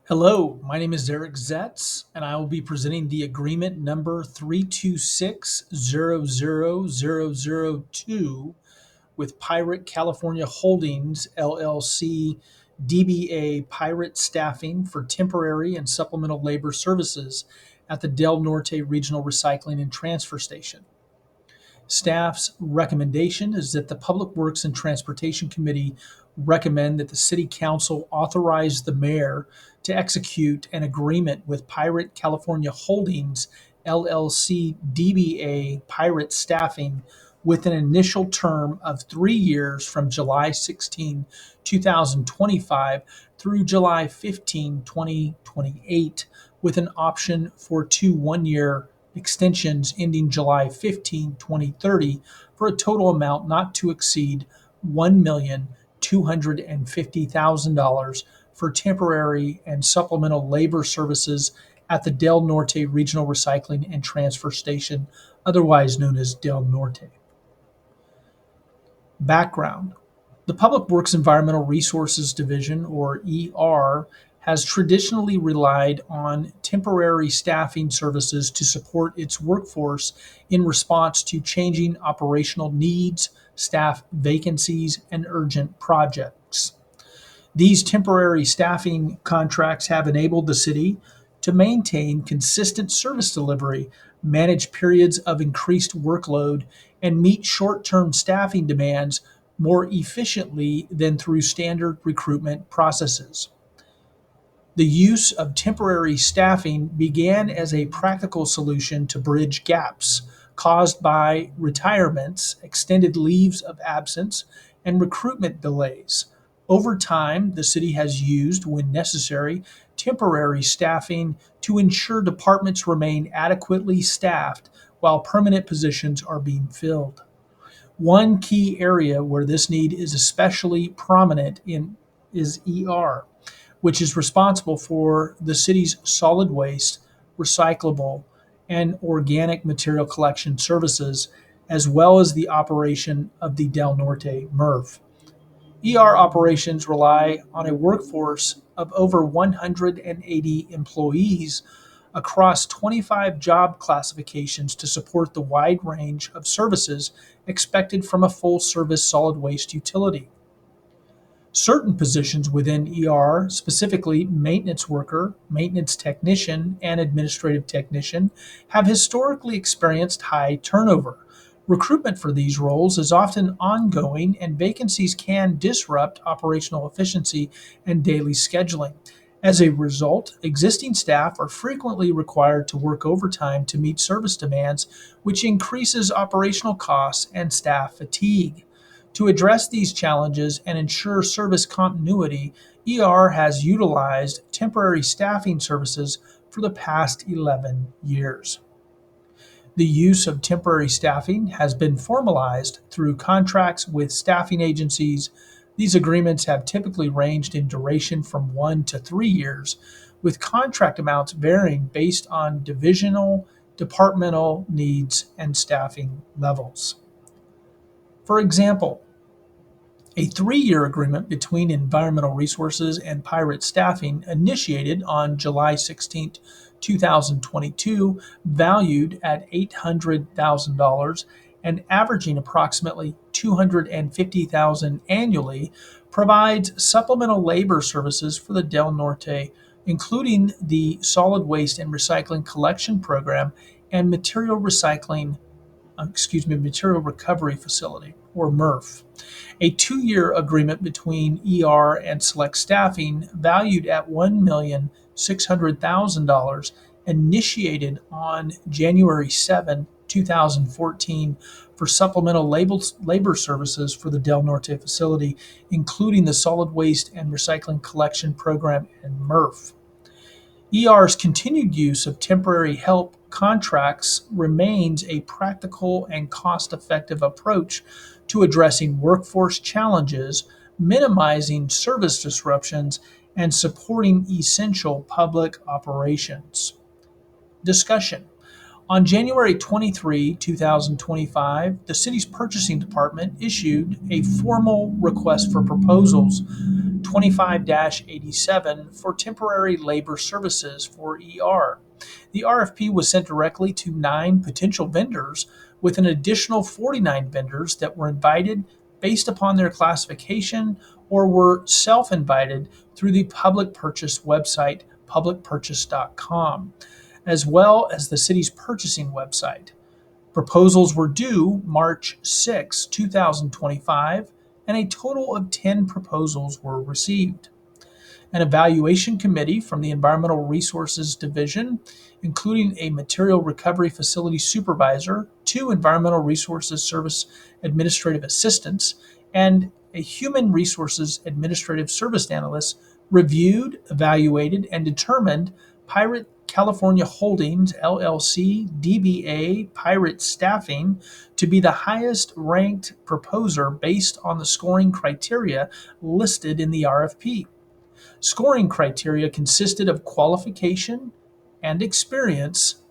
Hello, my name is Eric Zetz, and I will be presenting the agreement number 326000002 with Pirate California Holdings LLC DBA Pirate Staffing for temporary and supplemental labor services at the Del Norte Regional Recycling and Transfer Station. Staff's recommendation is that the Public Works and Transportation Committee recommend that the City Council authorize the mayor to execute an agreement with Pirate California Holdings LLC DBA Pirate Staffing with an initial term of 3 years from July 16, 2025 through July 15, 2028, with an option for two 1 year extensions ending July 15, 2030, for a total amount not to exceed $1,250,000 for temporary and supplemental labor services at the Del Norte Regional Recycling and Transfer Station, otherwise known as Del Norte. Background: the Public Works Environmental Resources Division, or ER, has traditionally relied on temporary staffing services to support its workforce in response to changing operational needs, staff vacancies, and urgent projects. These temporary staffing contracts have enabled the city to maintain consistent service delivery, manage periods of increased workload, and meet short term staffing demands more efficiently than through standard recruitment processes. The use of temporary staffing began as a practical solution to bridge gaps caused by retirements, extended leaves of absence, and recruitment delays. Over time, the city has used, when necessary, temporary staffing to ensure departments remain adequately staffed while permanent positions are being filled. One key area where this need is especially prominent in is ER, which is responsible for the city's solid waste, recyclable, and organic material collection services, as well as the operation of the Del Norte MRF. ER operations rely on a workforce of over 180 employees across 25 job classifications to support the wide range of services expected from a full service solid waste utility. Certain positions within ER, specifically maintenance worker, maintenance technician, and administrative technician, have historically experienced high turnover. Recruitment for these roles is often ongoing, and vacancies can disrupt operational efficiency and daily scheduling. As a result, existing staff are frequently required to work overtime to meet service demands, which increases operational costs and staff fatigue. To address these challenges and ensure service continuity, ER has utilized temporary staffing services for the past 11 years. The use of temporary staffing has been formalized through contracts with staffing agencies. These agreements have typically ranged in duration from 1 to 3 years, with contract amounts varying based on divisional, departmental needs, and staffing levels. For example, a 3 year agreement between Environmental Resources and Pirate Staffing, initiated on July 16, 2022, valued at $800,000 and averaging approximately $250,000 annually, provides supplemental labor services for the Del Norte, including the solid waste and recycling collection program and material recovery facility, or MRF. A 2 year agreement between ER and Select Staffing, valued at $1,600,000, initiated on January 7, 2014, for supplemental labor services for the Del Norte facility, including the solid waste and recycling collection program and MRF. ER's continued use of temporary help contracts remains a practical and cost effective approach to addressing workforce challenges, minimizing service disruptions, and supporting essential public operations. Discussion: On January 23, 2025, the city's purchasing department issued a formal request for proposals 25-87 for temporary labor services for ER. The RFP was sent directly to 9 potential vendors, with an additional 49 vendors that were invited based upon their classification or were self invited through the public purchase website, publicpurchase.com, as well as the city's purchasing website. Proposals were due March 6, 2025, and a total of 10 proposals were received. An evaluation committee from the Environmental Resources Division, including a material recovery facility supervisor, 2 environmental resources service administrative assistants, and a human resources administrative service analyst, reviewed, evaluated, and determined Pirate California Holdings LLC DBA Pirate Staffing to be the highest ranked proposer based on the scoring criteria listed in the RFP. Scoring criteria consisted of qualification and experience,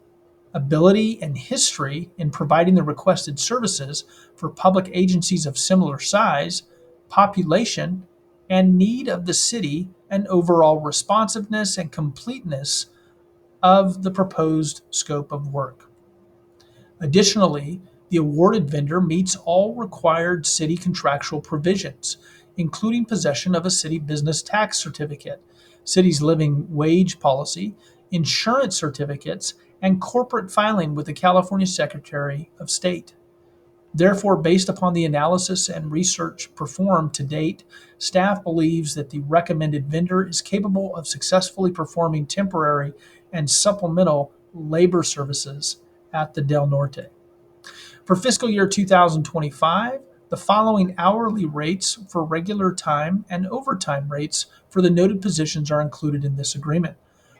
ability and history in providing the requested services for public agencies of similar size, population, and need of the city, and overall responsiveness and completeness of the proposed scope of work. Additionally, the awarded vendor meets all required city contractual provisions, including possession of a city business tax certificate, city's living wage policy, insurance certificates, and corporate filing with the California Secretary of State. Therefore, based upon the analysis and research performed to date, staff believes that the recommended vendor is capable of successfully performing temporary and supplemental labor services at the Del Norte. For fiscal year 2025, the following hourly rates for regular time and overtime rates for the noted positions are included in this agreement.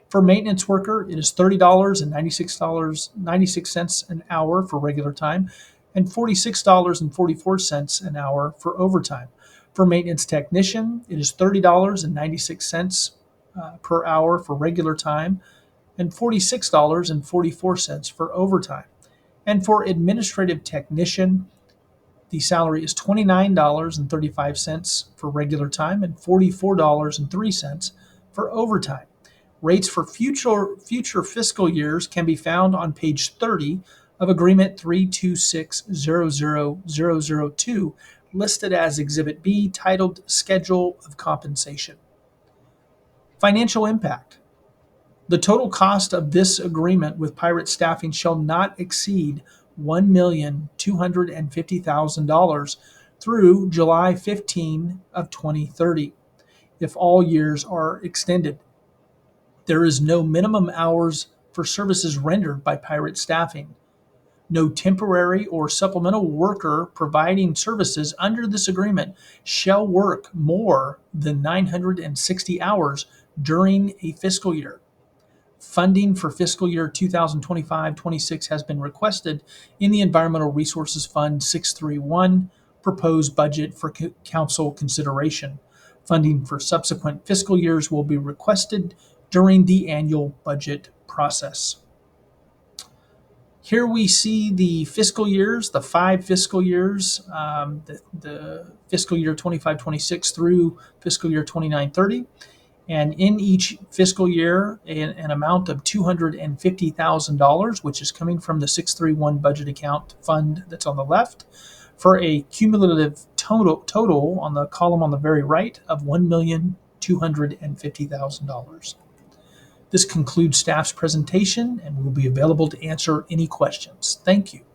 For maintenance worker, it is $30.96 an hour for regular time and $46.44 an hour for overtime. For maintenance technician, it is $30.96 per hour for regular time and $46.44 for overtime. And for administrative technician, the salary is $29.35 for regular time and $44.03 for overtime. Rates for future fiscal years can be found on page 30 of Agreement 326000002, listed as Exhibit B, titled Schedule of Compensation. Financial impact. The total cost of this agreement with Pirate Staffing shall not exceed $1,250,000 through July 15 of 2030, if all years are extended. There is no minimum hours for services rendered by Pirate Staffing. No temporary or supplemental worker providing services under this agreement shall work more than 960 hours during a fiscal year. Funding for fiscal year 2025-26 has been requested in the Environmental Resources Fund 631 proposed budget for council consideration. Funding for subsequent fiscal years will be requested during the annual budget process. Here we see the fiscal years, the 5 fiscal years, the fiscal year 25-26 through fiscal year 29-30. And in each fiscal year, an amount of $250,000, which is coming from the 631 budget account fund that's on the left, for a cumulative total on the column on the very right of $1,250,000. This concludes staff's presentation and will be available to answer any questions. Thank you.